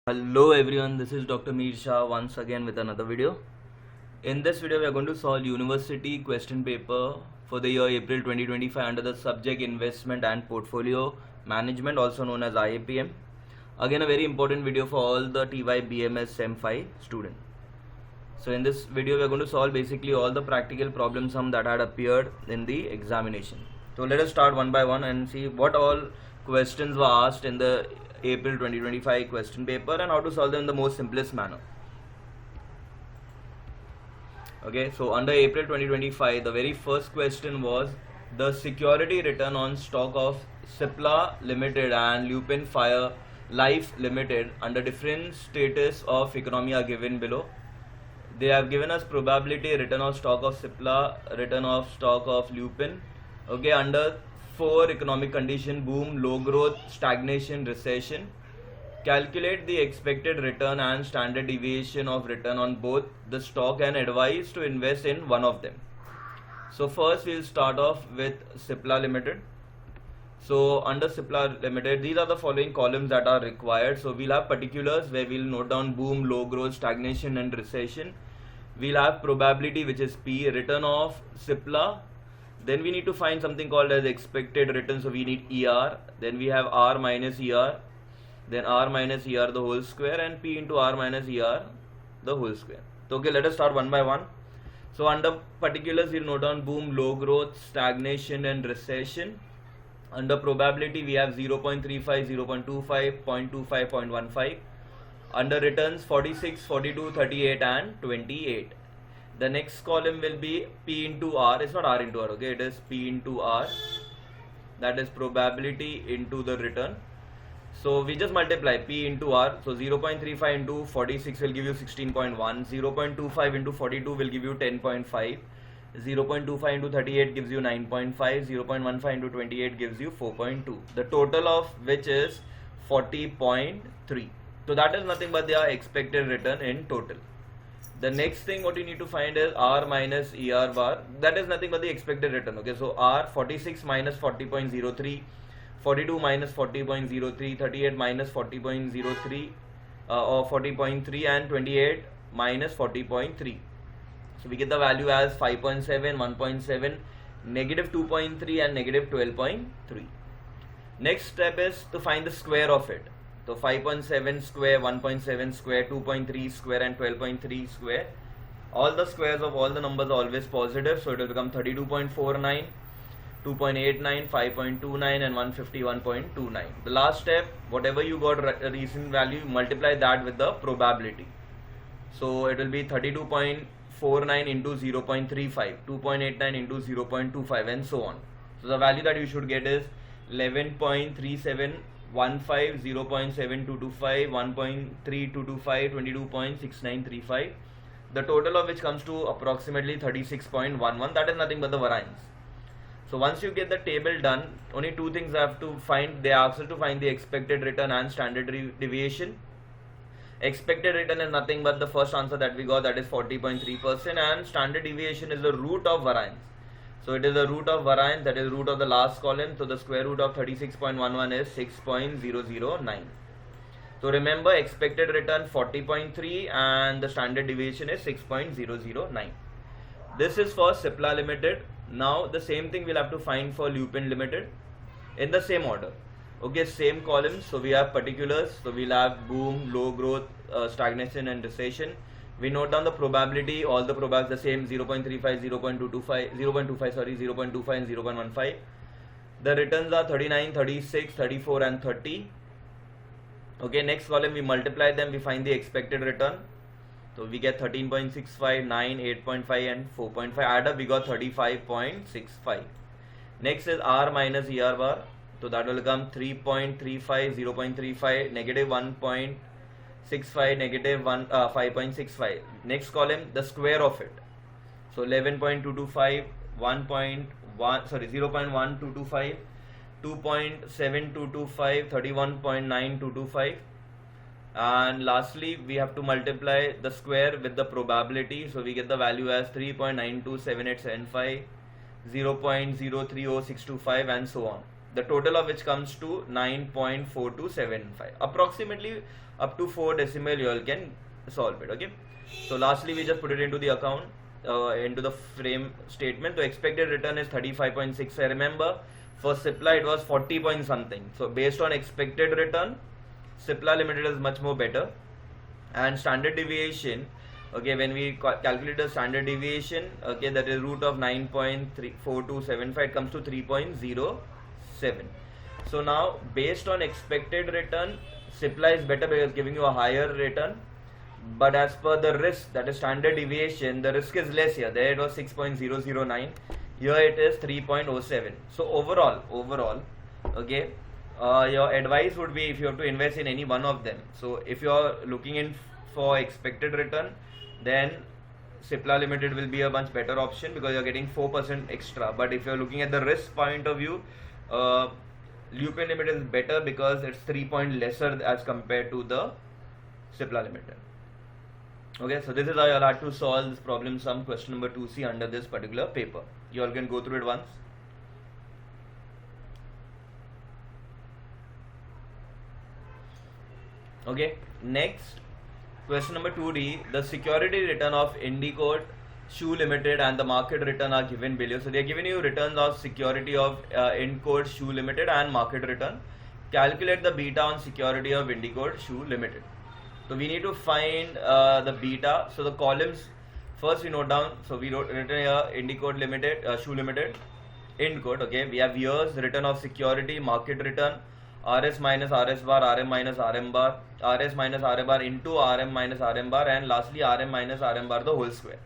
Hello everyone, this is Dr. Mihir Shah once again with another video. In this video, we are going to solve university question paper for the year April 2025 under the subject Investment and Portfolio Management, also known as IAPM. Again, a very important video for all the TYBMS Sem V student. So in this video, we are going to solve basically all the practical problem sum that had appeared in the examination. So let us start one by one and see what all questions were asked in the April 2025 question paper and how to solve them in the most simplest manner. Okay, so under April 2025, the very first question was the security return on stock of Cipla Limited and Lupin Fire Life Limited under different status of economy are given below. They have given us probability return of stock of Cipla, return of stock of Lupin. Okay, under 4 economic condition: boom, low growth, stagnation, recession. Calculate the expected return and standard deviation of return on both the stock and advise to invest in one of them. So first we'll start off with Cipla Limited. So under Cipla Limited, these are the following columns that are required. So we'll have particulars where we'll note down boom, low growth, stagnation and recession. We'll have probability, which is P, return of Cipla. Then we need to find something called as expected return, so we need ER. Then we have R minus ER, then R minus ER the whole square, and P into R minus ER the whole square. So okay, let us start one by one. So under particulars, we'll note down boom, low growth, stagnation and recession. Under probability, we have 0.35, 0.25, 0.25, 0.15. Under returns, 46, 42, 38 and 28. The next column will be P into R. It's not R into R, okay? It is P into R. That is probability into the return. So we just multiply P into R. So 0.35 into 46 will give you 16.1. 0.25 into 42 will give you 10.5. 0.25 into 38 gives you 9.5. 0.15 into 28 gives you 4.2. The total of which is 40.3. So that is nothing but their expected return in total. The next thing what you need to find is R minus ER bar. That is nothing but the expected return. Okay, so R 46 minus 40.03, 42 minus 40.03, 38 minus 40.03 or 40.3 and 28 minus 40.3. So we get the value as 5.7, 1.7, negative 2.3 and negative 12.3. Next step is to find the square of it. So 5.7 square, 1.7 square, 2.3 square and 12.3 square. All the squares of all the numbers are always positive. So it will become 32.49, 2.89, 5.29 and 151.29. The last step, whatever you got recent value, multiply that with the probability. So it will be 32.49 into 0.35, 2.89 into 0.25 and so on. So the value that you should get is 11.3715, 0.7225, 1.3225, 22.6935. The total of which comes to approximately 36.11. That is nothing but the variance. So once you get the table done, only two things I have to find. They ask us to find the expected return and standard deviation. Expected return is nothing but the first answer that we got, that is 40.3%, and standard deviation is the root of variance. So it is the root of variance, that is root of the last column. So the square root of 36.11 is 6.009. So remember, expected return 40.3 and the standard deviation is 6.009. This is for Cipla Limited. Now the same thing we'll have to find for Lupin Limited in the same order. Okay, same columns. So we have particulars. So we'll have boom, low growth, stagnation and recession. We note down the probability, all the probabilities the same, 0.35, 0.25 and 0.15. The returns are 39, 36, 34 and 30. Okay, next column we multiply them, we find the expected return. So we get 13.65, 9, 8.5 and 4.5. Add up, we got 35.65. Next is R minus ER bar. So that will come 3.35, 0.35, negative 1.65, negative 5.65. Next column, the square of it. So 11.225, 0.1225, 2.7225, 31.9225. And lastly, we have to multiply the square with the probability. So we get the value as 3.927875, 0.030625 and so on. the total of which comes to 9.4275. Approximately up to 4 decimal you all can solve it. Okay, so lastly we just put it into the account, into the frame statement. The expected return is 35.6. I remember for Cipla it was 40 point something. So based on expected return, Cipla Limited is much more better. And standard deviation, okay, when we calculate the standard deviation, okay, that is root of 9.4275, it comes to 3.07. So now based on expected return, Cipla is better because giving you a higher return, but as per the risk, that is standard deviation, the risk is less here. There it was 6.009, here it is 3.07. So overall, okay, your advice would be, if you have to invest in any one of them, so if you are looking in for expected return, then Cipla Limited will be a much better option because you are getting 4% extra. But if you are looking at the risk point of view, Lupin Limited is better because it's 3 point lesser as compared to the Cipla Limited. Okay, so this is how you all had to solve this problem sum, question number 2C under this particular paper. You all can go through it once. Okay, next question number 2D. The security return of Indicode Shoe Limited and the market return are given below. So they are giving you returns of security of Indicode Shoe Limited and market return. Calculate the beta on security of Indicode Shoe Limited. So we need to find the beta. So the columns first we note down. So we written here Indicode Limited, Shoe Limited, Indicode. Okay, we have years, return of security, market return, RS minus RS bar, RM minus RM bar, RS minus RM bar into RM minus RM bar, and lastly RM minus RM bar the whole square.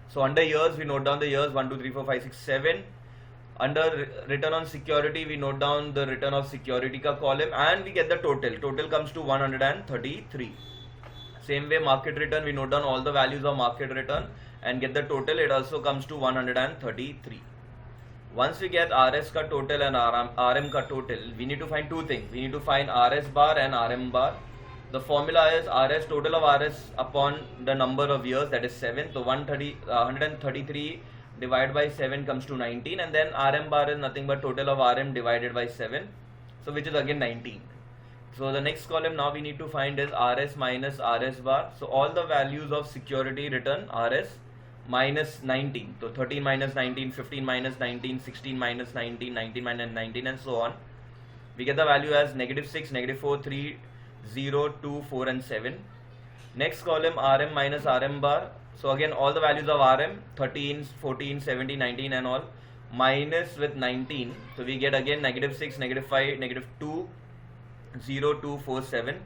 So under years we note down the years 1, 2, 3, 4, 5, 6, 7. Under return on security we note down the return of security ka column and we get the total. Total comes to 133. Same way market return, we note down all the values of market return and get the total. It also comes to 133. Once we get RS ka total and RM ka total, we need to find two things. We need to find RS bar and RM bar. The formula is RS, total of RS upon the number of years, that is 7. So 133 divided by 7 comes to 19, and then RM bar is nothing but total of RM divided by 7, so which is again 19. So the next column now we need to find is RS minus RS bar. So all the values of security return RS minus 19. So 13 minus 19, 15 minus 19, 16 minus 19, 19 minus 19, and so on. We get the value as -6, -4, 3, 0, 2, 4 and 7. Next column RM minus RM bar. So again all the values of RM 13, 14, 17, 19 and all, minus with 19. So we get again -6, -5, -2, 0, 2, 4, 7.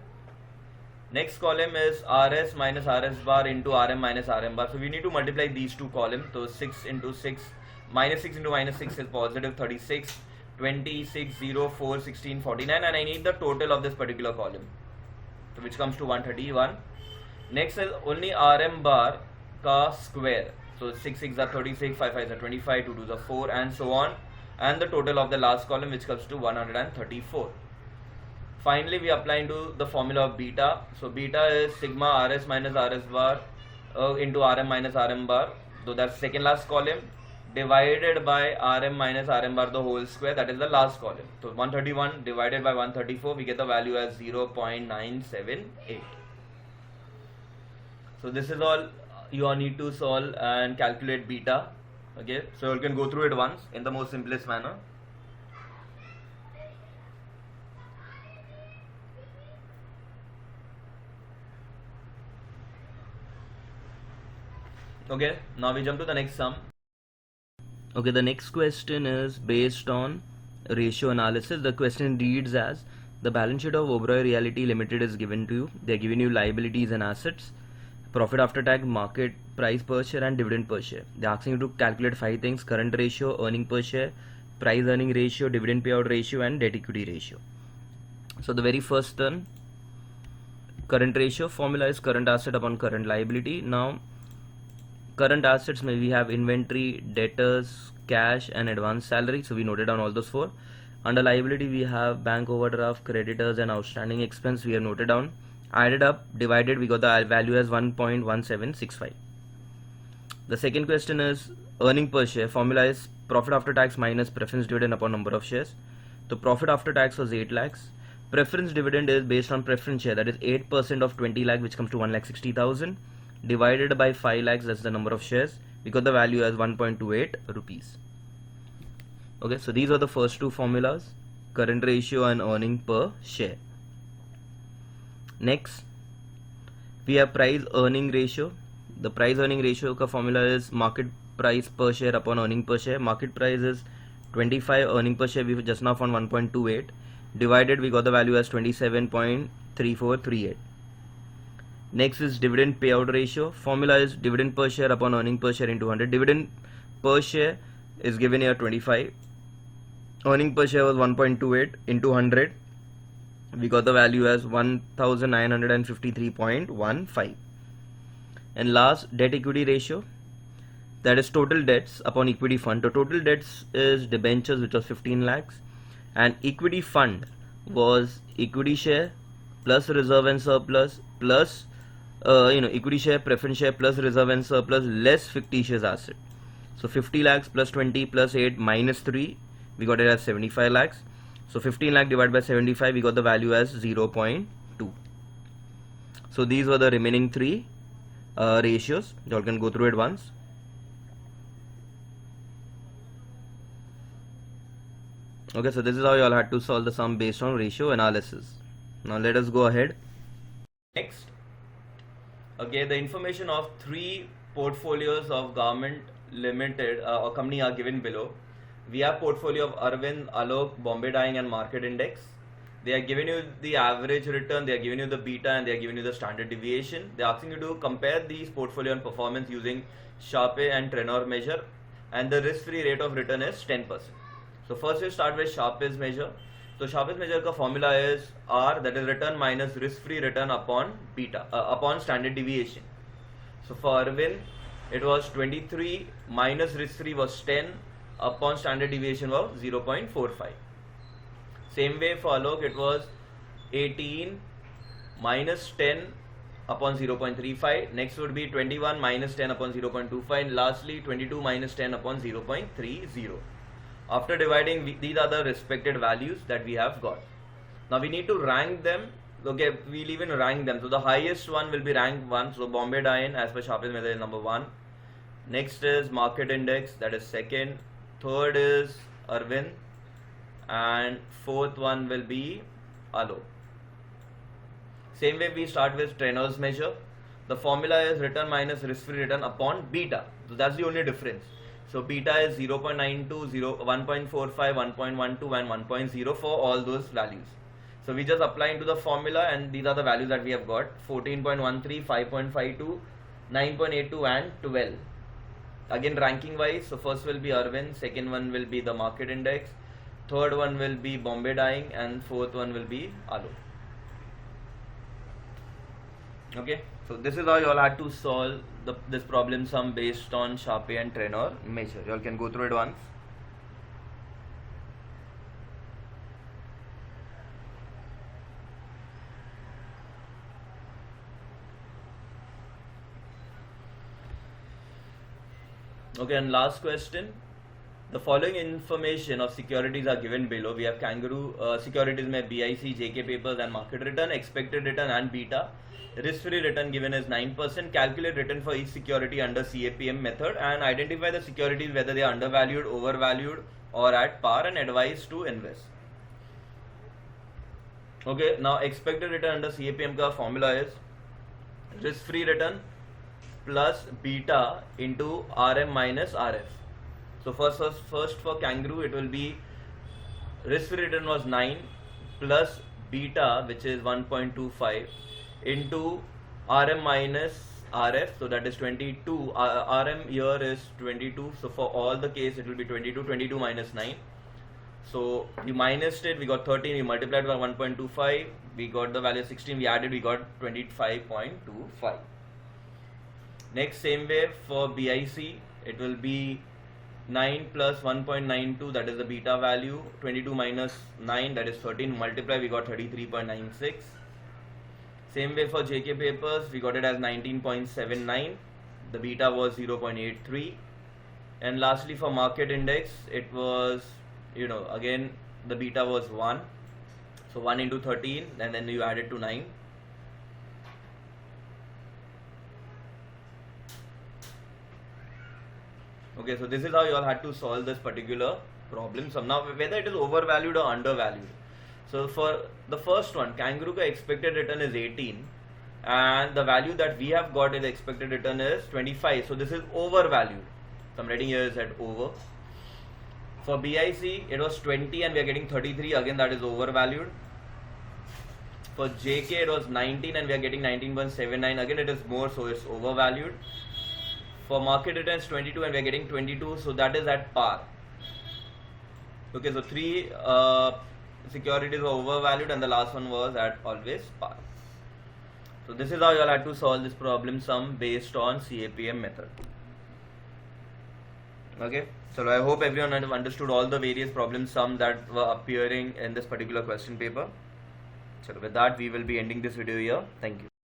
Next column is RS minus RS bar into RM minus RM bar. So we need to multiply these two columns. So 6 into 6, -6 into -6 is positive 36, 26, 0, 4, 16, 49, and I need the total of this particular column, so which comes to 131. Next is only RM bar ka square. So 6 6 are 36, 5 5 are 25, 2 2 are 4 and so on, and the total of the last column which comes to 134. Finally we apply into the formula of beta. So beta is sigma RS minus RS bar into RM minus RM bar, so that's second last column, divided by RM minus RM bar the whole square, that is the last column. So 131 divided by 134, we get the value as 0.978. So this is all you all need to solve and calculate beta. Okay, so you can go through it once in the most simplest manner. Okay, now we jump to the next sum. Okay, the next question is based on ratio analysis. The question reads as: the balance sheet of Oberoi Realty Limited is given to you. They are giving you liabilities and assets, profit after tax, market price per share and dividend per share. They are asking you to calculate 5 things: current ratio, earning per share, price earning ratio, dividend payout ratio and debt equity ratio. So the very first term, current ratio, formula is current asset upon current liability. Now current assets, may we have inventory, debtors, cash and advance salary, so we noted down all those 4. Under liability we have bank overdraft, creditors and outstanding expense, we have noted down. Added up, divided, we got the value as 1.1765. The second question is earning per share. Formula is profit after tax minus preference dividend upon number of shares. So profit after tax was 8 lakhs. Preference dividend is based on preference share, that is 8% of 20 lakh, which comes to 1,60,000 divided by 5 lakhs, that's the number of shares. We got the value as 1.28 rupees. Okay, so these are the first two formulas, current ratio and earning per share. Next, we have price earning ratio. The price earning ratio ka formula is market price per share upon earning per share. Market price is 25, earning per share we just now found 1.28, divided we got the value as 27.3438. Next is dividend payout ratio. Formula is dividend per share upon earning per share into 100. Dividend per share is given here 25. Earning per share was 1.28 into 100. We got the value as 1953.15. And last, debt equity ratio, that is total debts upon equity fund. The total debts is debentures, which was 15 lakhs, and equity fund was equity share plus reserve and surplus plus equity share, preference share plus reserve and surplus less fictitious asset. So 50 lakhs plus 20 plus 8 minus 3, we got it as 75 lakhs. So 15 lakh divided by 75, we got the value as 0.2. So these were the remaining three ratios. You all can go through it once. Okay, so this is how you all had to solve the sum based on ratio analysis. Now let us go ahead. Next, okay, the information of three portfolios of government limited or company are given below. We have portfolio of Arvind, Alok, Bombay Dyeing and Market Index. They are giving you the average return, they are giving you the beta, and they are giving you the standard deviation. They are asking you to compare these portfolio and performance using Sharpe and Trenor measure, and the risk-free rate of return is 10%. So first we start with Sharpe's measure. So Sharpe's measure ka formula is R, that is return minus risk-free return upon beta, upon standard deviation. So for Arvind, it was 23 minus risk-free was 10 upon standard deviation was 0.45. Same way for Alok, it was 18 minus 10 upon 0.35. Next would be 21 minus 10 upon 0.25, and lastly 22 minus 10 upon 0.30. After dividing, these are the respected values that we have got. Now we need to rank them. Okay, we'll even rank them. So the highest one will be rank 1. So Bombay Dyeing as per Sharpe's method is number 1. Next is Market Index, that is second. Third is Arvind, and fourth one will be Alok. Same way we start with Trenor's measure. The formula is return minus risk-free return upon beta. So that's the only difference. So beta is 0.92, 1.45, 1.12 and 1.0 for all those values. So we just apply into the formula, and these are the values that we have got: 14.13, 5.52, 9.82 and 12. Again, ranking wise, so first will be Arvind, second one will be the Market Index, third one will be Bombay Dyeing, and fourth one will be Alok. Okay, so this is how you all had to solve this problem sum based on Sharpe and Trenor measure. You all can go through it once. Okay, and last question. The following information of securities are given below. We have Kangaroo securities में BIC, JK papers and market return, expected return and beta. Risk-free return given is 9%. Calculate return for each security under CAPM method and identify the securities whether they are undervalued, overvalued or at par, and advise to invest. Okay, now expected return under CAPM का formula is risk-free return plus beta into RM minus RF. So first for Kangaroo, it will be risk-free return was 9 plus beta, which is 1.25, into RM minus RF, so that is 22. RM here is 22, so for all the case it will be 22 minus 9. So you minused it, we got 13, we multiplied by 1.25, we got the value 16, we added, we got 25.25. Next, same way for BIC, it will be 9 plus 1.92, that is the beta value, 22 minus 9, that is 13, multiply, we got 33.96. Same way for JK papers, we got it as 19.79, the beta was 0.83, And lastly, for market index, it was, again the beta was 1. So 1 into 13, and then you add it to 9. Okay, so this is how you all had to solve this particular problem. So now whether it is overvalued or undervalued. So for the first one, kangaroo ka expected return is 18, and the value that we have got in the expected return is 25. So this is overvalued. So I'm writing here is at over. For BIC, it was 20 and we are getting 33. Again, that is overvalued. For JK, it was 19 and we are getting 19.79. Again, it is more, so it's overvalued. For market returns 22 and we are getting 22, so that is at par. Okay, so 3 securities were overvalued and the last one was at always par. So this is how you all had to solve this problem sum based on CAPM method. Okay, so I hope everyone understood all the various problem sums that were appearing in this particular question paper. So with that, we will be ending this video here. Thank you.